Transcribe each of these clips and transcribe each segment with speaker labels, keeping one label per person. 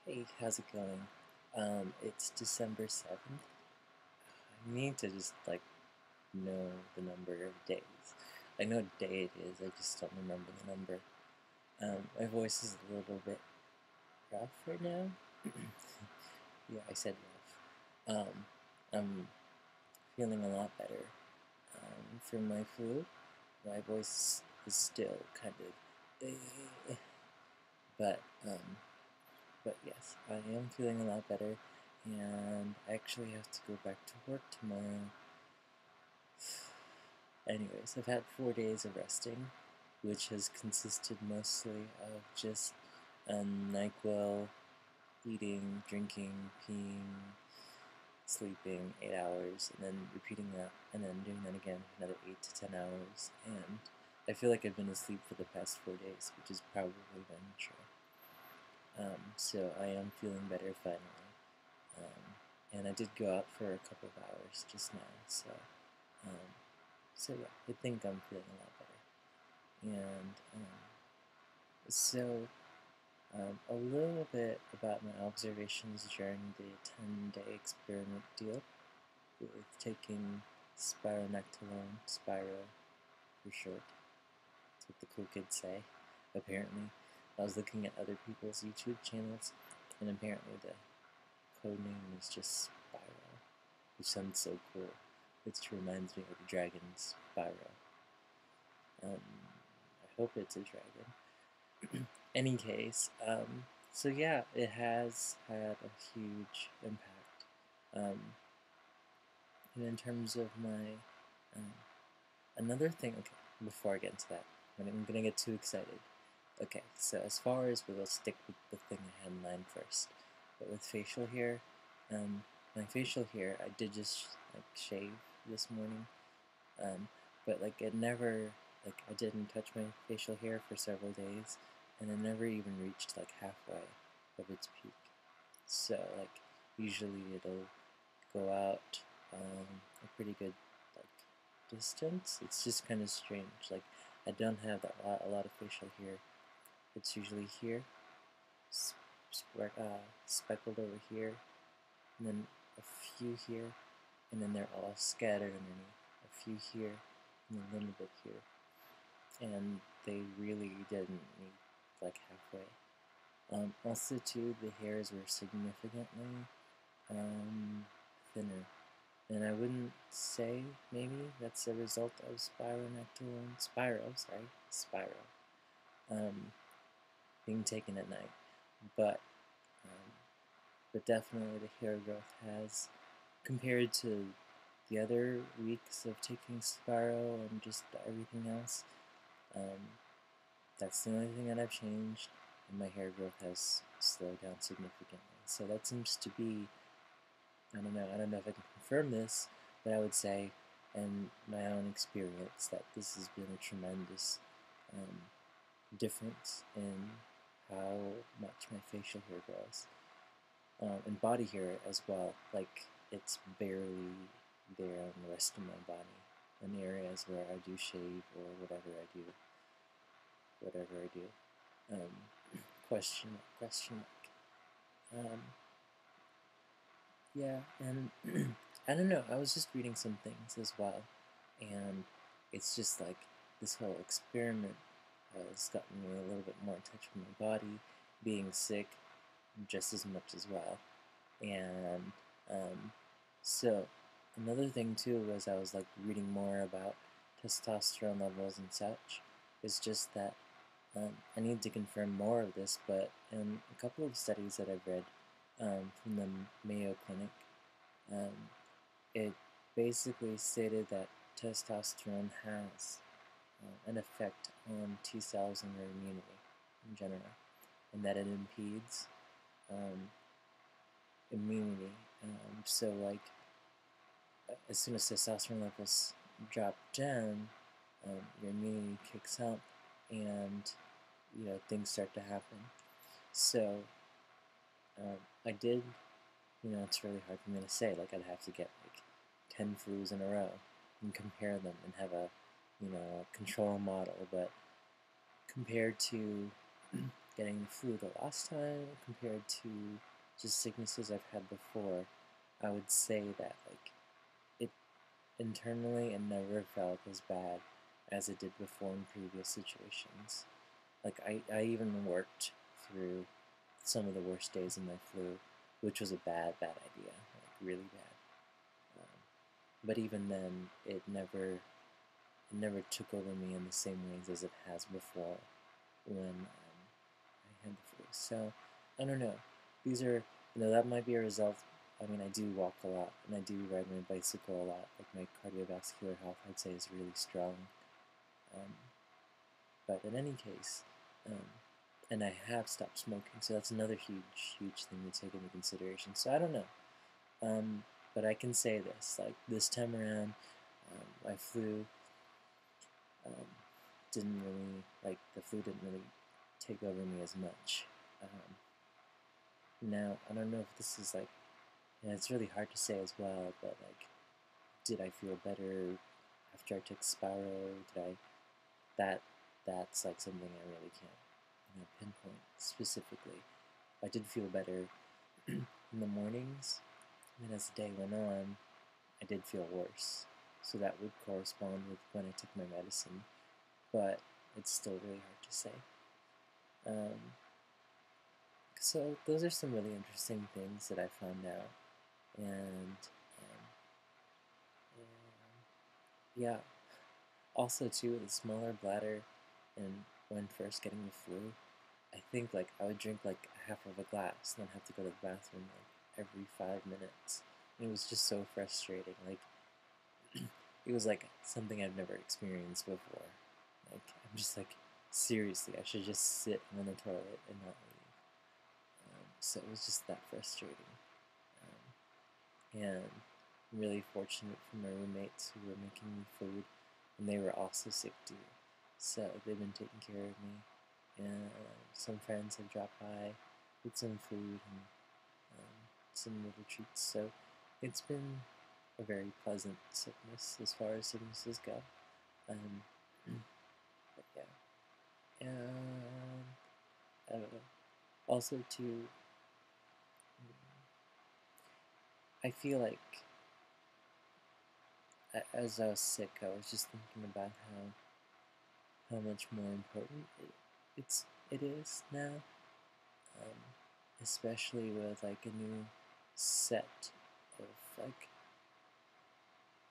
Speaker 1: Hey, how's it going? It's December 7th. I need to just, know the number of days. I know what day it is, I just don't remember the number. My voice is a little bit rough right now. Yeah, I said rough. I'm feeling a lot better. From my flu, my voice is still kind of, but, um, but yes, I am feeling a lot better, and I actually have to go back to work tomorrow. Anyways, I've had 4 days of resting, which has consisted mostly of just NyQuil, eating, drinking, peeing, sleeping 8 hours, and then repeating that, and then doing that again for another 8 to 10 hours. And I feel like I've been asleep for the past 4 days, which is probably been true. So I am feeling better finally. And I did go out for a couple of hours just now, um, so yeah, I think I'm feeling a lot better. And so a little bit about my observations during the 10-day experiment deal with taking spironolactone, Spiro for short. That's what the cool kids say. Apparently, I was looking at other people's YouTube channels, and apparently the code name is just Spiro, which sounds so cool. It reminds me of the dragon Spiro. I hope it's a dragon. Any case, so yeah, it has had a huge impact. Um, and in terms of my, um, another thing, okay, before I get into that, I'm gonna get too excited. Okay, so as far as we'll stick with the thing I had in mind first, but with facial hair, my facial hair, I did just shave this morning, um, but it never, I didn't touch my facial hair for several days, and it never even reached halfway of its peak. So usually it'll go out a pretty good distance. It's just kind of strange. I don't have a lot of facial hair. It's usually here, speckled over here, and then a few here, and then they're all scattered underneath. A few here, and a little bit here. And they really didn't meet halfway. Also, too, the hairs were significantly thinner. And I wouldn't say maybe that's a result of Spiro, being taken at night. But, um, but definitely the hair growth has, compared to the other weeks of taking Spiro and just everything else, um, that's the only thing that I've changed, and my hair growth has slowed down significantly. So that seems to be, I don't know if I can confirm this, but I would say, in my own experience, that this has been a tremendous um, difference in how much my facial hair grows. And body hair as well. It's barely there on the rest of my body. In areas where I do shave or whatever I do. Question mark, question mark. Yeah, and I don't know, I was just reading some things as well, and it's just this whole experiment has gotten me a little bit more in touch with my body, being sick just as much as well. And um, so another thing too was I was reading more about testosterone levels and such. It's just that I need to confirm more of this, but in a couple of studies that I've read from the Mayo Clinic, um, it basically stated that testosterone has an effect on T cells and their immunity in general, and that it impedes um, immunity. So, as soon as testosterone levels drop down, your immunity kicks up, and things start to happen. So, I did. It's really hard for me to say. I'd have to get 10 flus in a row and compare them and have a control model. But compared to getting the flu the last time compared to just sicknesses I've had before, I would say that like it internally it never felt as bad as it did before in previous situations. Like I even worked through some of the worst days of my flu, which was a bad idea, like really bad. But even then, it never took over me in the same ways as it has before when I had the flu. So I don't know. These are, that might be a result. I mean, I do walk a lot and I do ride my bicycle a lot. Like my cardiovascular health, I'd say, is really strong. Um, but in any case, um, and I have stopped smoking, so that's another huge thing to take into consideration. So I don't know. But I can say this, like this time around, my flu um, didn't really, like the flu didn't really take over me as much. Now, I don't know if this is like, it's really hard to say as well, but like, did I feel better after I took Spiro? Did I, that, that's like something I really can't, pinpoint specifically. I did feel better in the mornings, and as the day went on, I did feel worse. So that would correspond with when I took my medicine, but it's still really hard to say. So those are some really interesting things that I found out, and yeah. Also too, with a smaller bladder, and when first getting the flu, I think like I would drink like half of a glass and then have to go to the bathroom like every 5 minutes. And it was just so frustrating. Like it was like something I've never experienced before. Like I'm just like seriously, I should just sit on the toilet and not leave. So it was just that frustrating. And I'm really fortunate for my roommates who were making me food, and they were also sick too. So they've been taking care of me, and some friends have dropped by with some food and some little treats. So it's been a very pleasant sickness as far as sicknesses go. Um, but yeah, and I don't know. Also, too, I feel like as I was sick, I was just thinking about how much more important it is now, um, especially with like a new set of like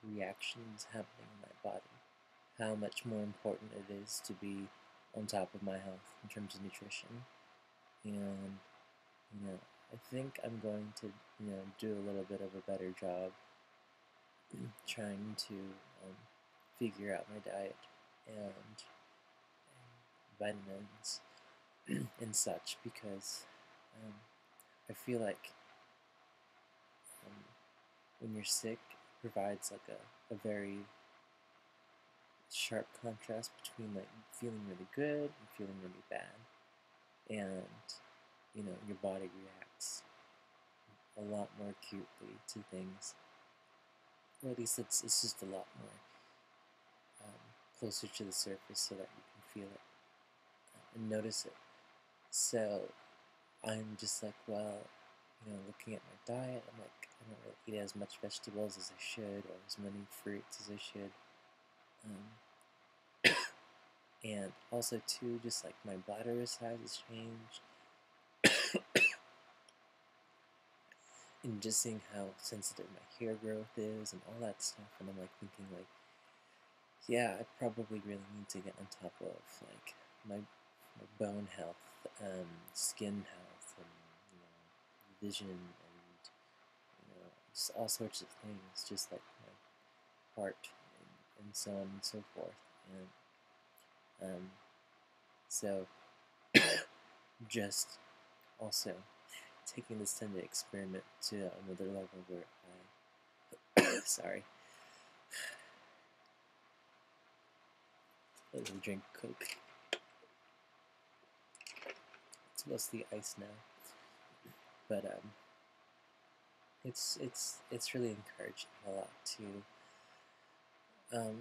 Speaker 1: reactions happening in my body. How much more important it is to be on top of my health in terms of nutrition, and I think I'm going to do a little bit of a better job trying to figure out my diet and vitamins and such, because I feel like um, when you're sick, it provides like a very sharp contrast between like feeling really good and feeling really bad, and your body reacts a lot more acutely to things, or at least it's just a lot more closer to the surface so that you can feel it and notice it. So I'm just like, well, looking at my diet, I'm like, I don't really eat as much vegetables as I should, or as many fruits as I should. And also too, just like my bladder size has changed, and just seeing how sensitive my hair growth is and all that stuff, and I'm like thinking like, yeah, I probably really need to get on top of like my bone health, skin health, and vision, and just all sorts of things, just like my heart, and so on and so forth. And so just also taking this time to experiment to another level where I sorry, I drink Coke. It's mostly ice now, but it's really encouraging a lot to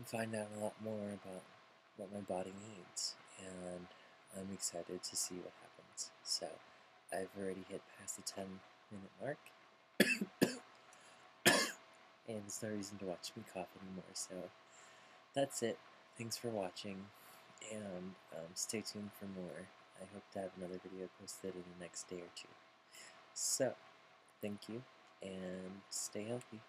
Speaker 1: find out a lot more about what my body needs, and I'm excited to see what happens. minutes. So I've already hit past the 10-minute mark, and there's no reason to watch me cough anymore. So that's it. Thanks for watching, and stay tuned for more. I hope to have another video posted in the next day or two. So, thank you, and stay healthy.